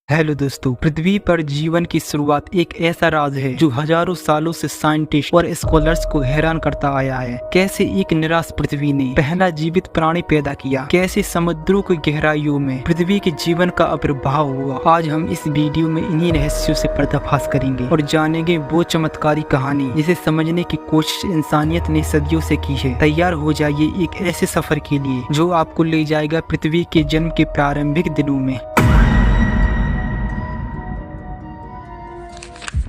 Hello दोस्तों, पृथ्वी पर जीवन की शुरुआत एक ऐसा राज है जो हजारों सालों से साइंटिस्ट और स्कॉलर्स को हैरान करता आया है। कैसे एक निराश पृथ्वी ने पहला जीवित प्राणी पैदा किया, कैसे समुद्रों की गहराइयों में पृथ्वी के जीवन का आविर्भाव हुआ। आज हम इस वीडियो में इन्हीं रहस्यों से पर्दाफाश करेंगे और जानेंगे वो चमत्कारी कहानी जिसे समझने की कोशिश इंसानियत ने सदियों से की है। तैयार हो जाइए एक ऐसे सफर के लिए जो आपको ले जाएगा पृथ्वी के जन्म के प्रारंभिक दिनों में।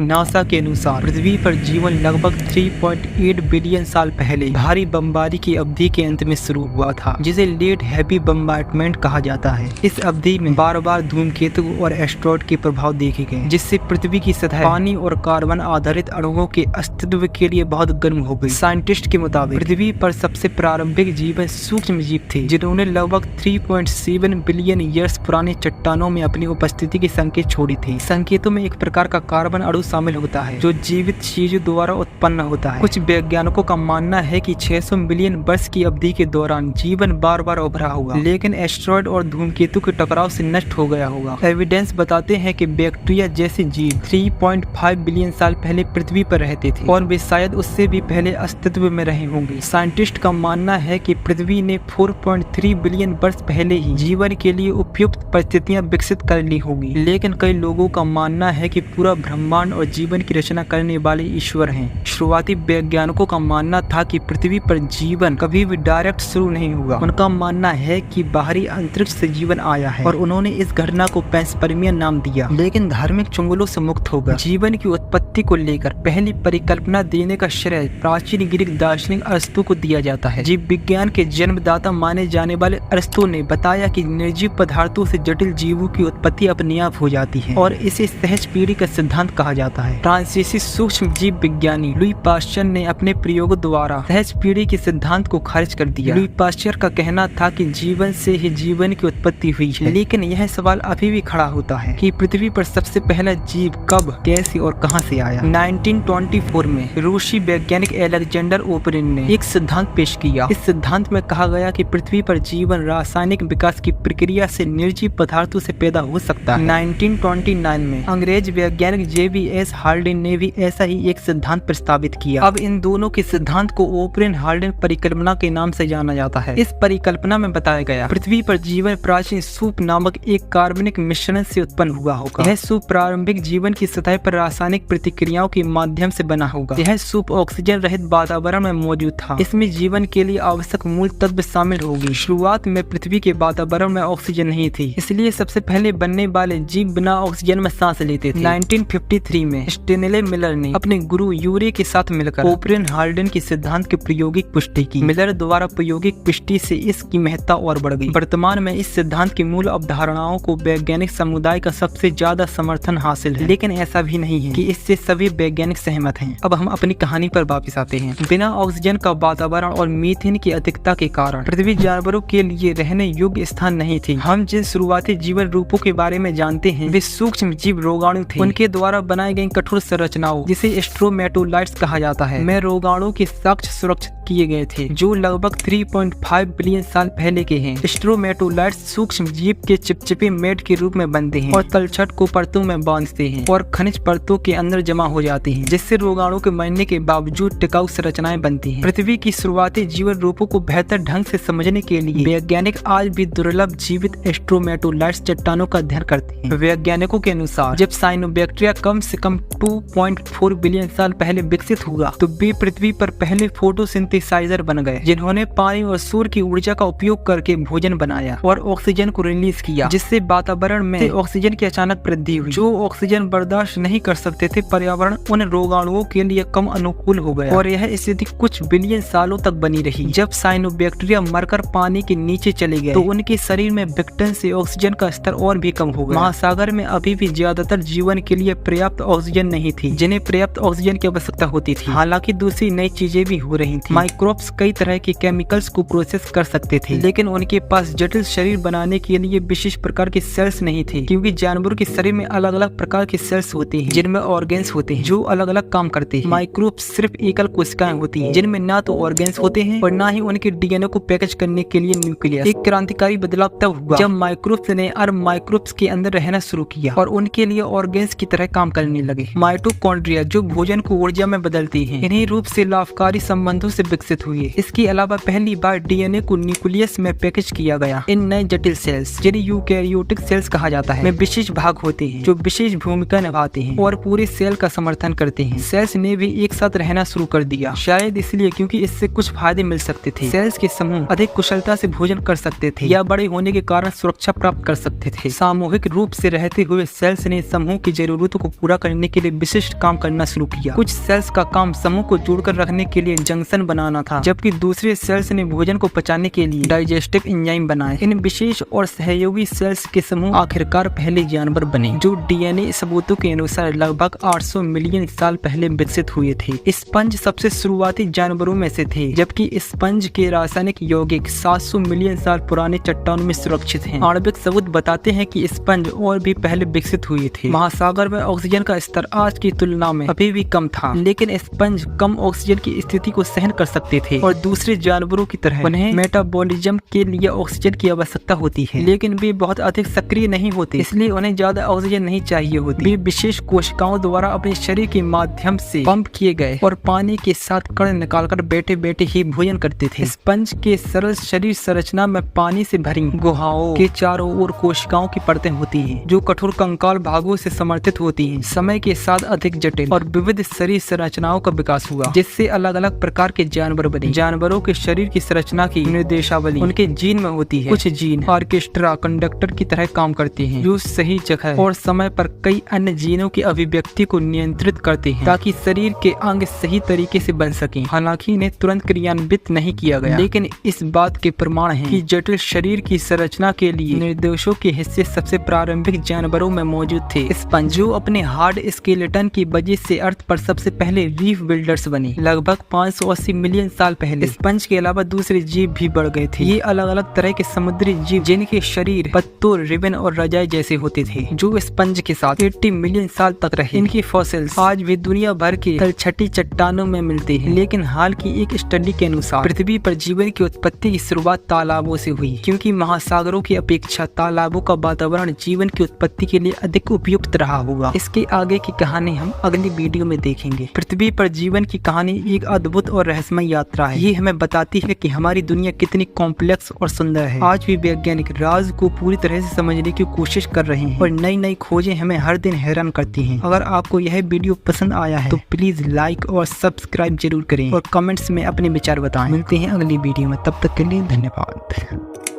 नासा के अनुसार पृथ्वी पर जीवन लगभग 3.8 बिलियन साल पहले भारी बमबारी की अवधि के अंत में शुरू हुआ था, जिसे लेट हैवी बमबार्डमेंट कहा जाता है। इस अवधि में बार बार धूमकेतु और एस्ट्रॉयड के प्रभाव देखे गए, जिससे पृथ्वी की सतह पानी और कार्बन आधारित अणुओं के अस्तित्व के लिए बहुत गर्म हो गई। साइंटिस्ट के मुताबिक पृथ्वी पर सबसे प्रारंभिक जीवन सूक्ष्म जीव थे, जिन्होंने लगभग 3.7 बिलियन ईयर्स पुराने चट्टानों में अपनी उपस्थिति के संकेत छोड़ी थी। संकेतों में एक प्रकार का कार्बन अणु शामिल होता है जो जीवित चीजों द्वारा उत्पन्न होता है। कुछ वैज्ञानिकों का मानना है कि 600 मिलियन वर्ष की अवधि के दौरान जीवन बार बार उभरा होगा, लेकिन एस्ट्रॉयड और धूमकेतु के टकराव से नष्ट हो गया होगा। एविडेंस बताते हैं कि बैक्टीरिया जैसे जीव 3.5 बिलियन साल पहले पृथ्वी पर रहते थे और वे शायद उससे भी पहले अस्तित्व में रहे होंगे। साइंटिस्ट का मानना है कि पृथ्वी ने 4.3 बिलियन वर्ष पहले ही जीवन के लिए उपयुक्त परिस्थितियां विकसित कर ली होगी, लेकिन कई लोगों का मानना है कि पूरा ब्रह्मांड और जीवन की रचना करने वाले ईश्वर हैं। शुरुआती वैज्ञानिकों का मानना था कि पृथ्वी पर जीवन कभी भी डायरेक्ट शुरू नहीं हुआ। उनका मानना है कि बाहरी अंतरिक्ष से जीवन आया है और उन्होंने इस घटना को पेंसपर्मिया नाम दिया, लेकिन धार्मिक चुंगलों से मुक्त होगा। जीवन की उत्पत्ति को लेकर पहली परिकल्पना देने का श्रेय प्राचीन ग्रीक दार्शनिक अरस्तु को दिया जाता है। जीव विज्ञान के जन्मदाता माने जाने वाले अरस्तु ने बताया कि निर्जीव पदार्थों से जटिल जीवों की उत्पत्ति अपने आप हो जाती है और इसे सहज पीढ़ी का सिद्धांत कहा जाता है। फ्रांसीसी सूक्ष्म जीव विज्ञानी लुई पास्चर ने अपने प्रयोगों द्वारा सहज पीढ़ी के सिद्धांत को खारिज कर दिया। लुई पास्चर का कहना था कि जीवन से ही जीवन की उत्पत्ति हुई है, लेकिन यह सवाल अभी भी खड़ा होता है कि पृथ्वी पर सबसे पहला जीव कब, कैसे और कहां से आया। 1924 में रूसी वैज्ञानिक अलेक्जेंडर ओपरिन ने एक सिद्धांत पेश किया। इस सिद्धांत में कहा गया कि पृथ्वी पर जीवन रासायनिक विकास की प्रक्रिया से निर्जीव पदार्थों से पैदा हो सकता है। 1929 में अंग्रेज वैज्ञानिक JBS हार्डिन ने भी ऐसा ही एक सिद्धांत प्रस्तावित किया। अब इन दोनों के सिद्धांत को ओपरिन हार्डिन परिकल्पना के नाम से जाना जाता है। इस परिकल्पना में बताया गया पृथ्वी पर जीवन प्राचीन सूप नामक एक कार्बनिक मिश्रण से उत्पन्न हुआ होगा। यह सूप प्रारंभिक जीवन की सतह पर रासायनिक प्रतिक्रियाओं के माध्यम से बना होगा। यह सूप ऑक्सीजन रहित वातावरण में मौजूद था। इसमें जीवन के लिए आवश्यक मूल तत्व शामिल होगी। शुरुआत में पृथ्वी के वातावरण में ऑक्सीजन नहीं थी, इसलिए सबसे पहले बनने वाले जीव बिना ऑक्सीजन में सांस लेते थे। 1953 में स्टेनले मिलर ने अपने गुरु यूरे के साथ मिलकर ओपरिन हार्डिन के सिद्धांत की प्रायोगिक पुष्टि की। मिलर द्वारा प्रायोगिक पुष्टि से इसकी महत्ता और बढ़ गई। वर्तमान में इस सिद्धांत की मूल अवधारणाओं को वैज्ञानिक समुदाय का सबसे ज्यादा समर्थन हासिल है, लेकिन ऐसा भी नहीं है कि इससे सभी वैज्ञानिक सहमत हैं। अब हम अपनी कहानी पर वापस आते हैं। बिना ऑक्सीजन का वातावरण और मीथेन की अधिकता के कारण पृथ्वी जानवरों के लिए रहने योग्य स्थान नहीं थी। हम जिन शुरुआती जीवन रूपों के बारे में जानते हैं वे सूक्ष्म जीव रोगाणु थे। उनके द्वारा बनाई गई कठोर संरचनाओं जिसे स्ट्रोमेटोलाइट्स कहा जाता है में रोगाणु के साक्ष्य सुरक्षित किए गए थे, जो लगभग 3.5 बिलियन साल पहले के हैं। स्ट्रोमेटोलाइट्स सूक्ष्म जीव के चिपचिपे मेड के रूप में बनते हैं और तलछट को परतों में बांधते हैं और खनिज परतों के अंदर जमा हो जाते हैं, जिससे रोगाणु के मरने के बावजूद टिकाऊ संरचनाएं बनती हैं। पृथ्वी की शुरुआती जीवन रूपों को बेहतर ढंग से समझने के लिए वैज्ञानिक आज भी दुर्लभ जीवित स्ट्रोमेटोलाइट्स चट्टानों का अध्ययन करते हैं। वैज्ञानिकों के अनुसार जब साइनोबैक्टीरिया कम से कम 2.4 बिलियन साल पहले विकसित हुआ तो वे पृथ्वी पर पहले फोटोसिंथेसाइजर बन गए, जिन्होंने पानी और सूर्य की ऊर्जा का उपयोग करके भोजन बनाया और ऑक्सीजन को रिलीज किया, जिससे वातावरण में ऑक्सीजन की अचानक वृद्धि हुई। जो ऑक्सीजन बर्दाश्त नहीं कर सकते थे, पर्यावरण उन रोगाणुओं के लिए कम अनुकूल हो गया और यह स्थिति कुछ बिलियन सालों तक बनी रही। जब साइनोबैक्टीरिया मरकर पानी के नीचे चले गए तो उनके शरीर में विघटन से ऑक्सीजन का स्तर और भी कम हो गया। महासागर में अभी भी ज्यादातर जीवन के लिए पर्याप्त ऑक्सीजन नहीं थी जिन्हें पर्याप्त ऑक्सीजन की आवश्यकता होती थी। हालांकि दूसरी नई चीजें भी हो रही थी। माइक्रोब्स कई तरह के केमिकल्स को प्रोसेस कर सकते थे, लेकिन उनके पास जटिल शरीर बनाने के लिए विशेष प्रकार के सेल्स नहीं थे, क्योंकि जानवरों के शरीर में अलग अलग प्रकार के सेल्स होते हैं जिनमें ऑर्गेन्स होते हैं जो अलग अलग काम करते हैं। माइक्रोब्स सिर्फ एकल कोशिकाएं होती हैं जिनमें ना तो ऑर्गेन्स होते हैं और ना ही उनके डीएनए को पैकेज करने के लिए न्यूक्लियस। एक क्रांतिकारी बदलाव तब हुआ जब माइक्रोब्स ने अर्ब माइक्रोब्स के अंदर रहना शुरू किया और उनके लिए ऑर्गेन्स की तरह काम करने लगे। माइटोकॉन्ड्रिया जो भोजन को ऊर्जा में बदलती है, इन्हीं रूप से लाभकारी संबंधों से विकसित हुए। इसके अलावा पहली बार डीएनए को न्यूक्लियस में पैकेज किया गया। इन नए जटिल सेल्स जिन्हें यूकैरियोटिक सेल्स कहा जाता है में विशेष भाग होते हैं जो विशेष भूमिका निभाते हैं और पूरे सेल का समर्थन करते हैं। सेल्स ने भी एक साथ रहना शुरू कर दिया, शायद इसलिए क्योंकि इससे कुछ फायदे मिल सकते थे। सेल्स के समूह अधिक कुशलता से भोजन कर सकते थे या बड़े होने के कारण सुरक्षा प्राप्त कर सकते थे। सामूहिक रूप से रहते हुए सेल्स ने समूह की जरूरतों को पूरा करने के लिए विशिष्ट काम करना शुरू किया। कुछ सेल्स का काम समूह को जोड़कर रखने के लिए जंक्शन बनाना था, जबकि दूसरे सेल्स ने भोजन को पचाने के लिए डाइजेस्टिव एंजाइम बनाए। इन विशेष और सहयोगी सेल्स के समूह आखिरकार पहले जानवर बने जो डीएनए सबूतों के अनुसार लगभग 800 मिलियन साल पहले विकसित हुए थे। स्पंज सबसे शुरुआती जानवरों में से थे, जबकि स्पंज के रासायनिक यौगिक 700 मिलियन साल पुराने चट्टानों में सुरक्षित हैं। आणविक सबूत बताते हैं कि स्पंज और भी पहले विकसित हुए थे। महासागर में ऑक्सीजन का स्तर आज की तुलना में अभी भी कम था, लेकिन स्पंज कम ऑक्सीजन की स्थिति को सहन कर सकते थे और दूसरे जानवरों की तरह उन्हें मेटाबॉलिज्म के लिए ऑक्सीजन की आवश्यकता होती है, लेकिन वे बहुत अधिक सक्रिय नहीं होते, इसलिए उन्हें ज्यादा ऑक्सीजन नहीं चाहिए होती। वे विशेष कोशिकाओं द्वारा अपने शरीर के माध्यम से पंप किए गए और पानी के साथ कण निकालकर बैठे बैठे ही भोजन करते थे। स्पंज के सरल शरीर संरचना में पानी से भरी गुहाओं के चारों ओर कोशिकाओं की परतें होती हैं, जो कठोर कंकाल भागों से समर्थित होती हैं। समय के साथ अधिक जटिल और विविध शरीर संरचनाओं का विकास हुआ, जिससे अलग अलग प्रकार के जानवर बने। जानवरों के शरीर की संरचना की निर्देशावली उनके जीन में होती है। कुछ जीन ऑर्केस्ट्रा कंडक्टर की तरह काम करते हैं, जो सही जगह और समय पर कई अन्य जीनों की अभिव्यक्ति को नियंत्रित करते हैं ताकि शरीर के अंग सही तरीके से बन सकें। हालांकि इन्हें तुरंत क्रियान्वित नहीं किया गया, लेकिन इस बात के प्रमाण हैं कि जटिल शरीर की संरचना के लिए निर्देशों के हिस्से सबसे प्रारंभिक जानवरों में मौजूद थे। स्पंज जो अपने हार्ड स्केलेटन की वजह से अर्थ पर सबसे पहले रीफ बिल्डर्स बने। लगभग 580 मिलियन साल पहले स्पंज के अलावा दूसरे जीव भी बढ़ गए थे। ये अलग अलग तरह के समुद्री जीव जिनके शरीर पत्तों, रिबन और रजाई जैसे होते थे, जो स्पंज के साथ 80 मिलियन साल तक रहे। इनकी फॉसिल्स आज भी दुनिया भर के तलछटी चट्टानों में मिलते हैं, लेकिन हाल की एक स्टडी के अनुसार पृथ्वी पर जीवन की उत्पत्ति की शुरुआत तालाबों से हुई, क्योंकि महासागरों की अपेक्षा तालाबों का वातावरण जीवन की उत्पत्ति के लिए अधिक उपयुक्त रहा होगा। इसके आगे की कहानी हम अगली वीडियो में देखेंगे। पृथ्वी पर जीवन की कहानी एक अद्भुत और रहस्यमय यात्रा है। ये हमें बताती है कि हमारी दुनिया कितनी कॉम्प्लेक्स और सुंदर है। आज भी वैज्ञानिक राज को पूरी तरह से समझने की कोशिश कर रहे हैं और नई नई खोजें हमें हर दिन हैरान करती हैं। अगर आपको यह वीडियो पसंद आया है तो प्लीज लाइक और सब्सक्राइब जरूर करें और कमेंट्स में अपने विचार बताएं। मिलते हैं अगली वीडियो में, तब तक के लिए धन्यवाद।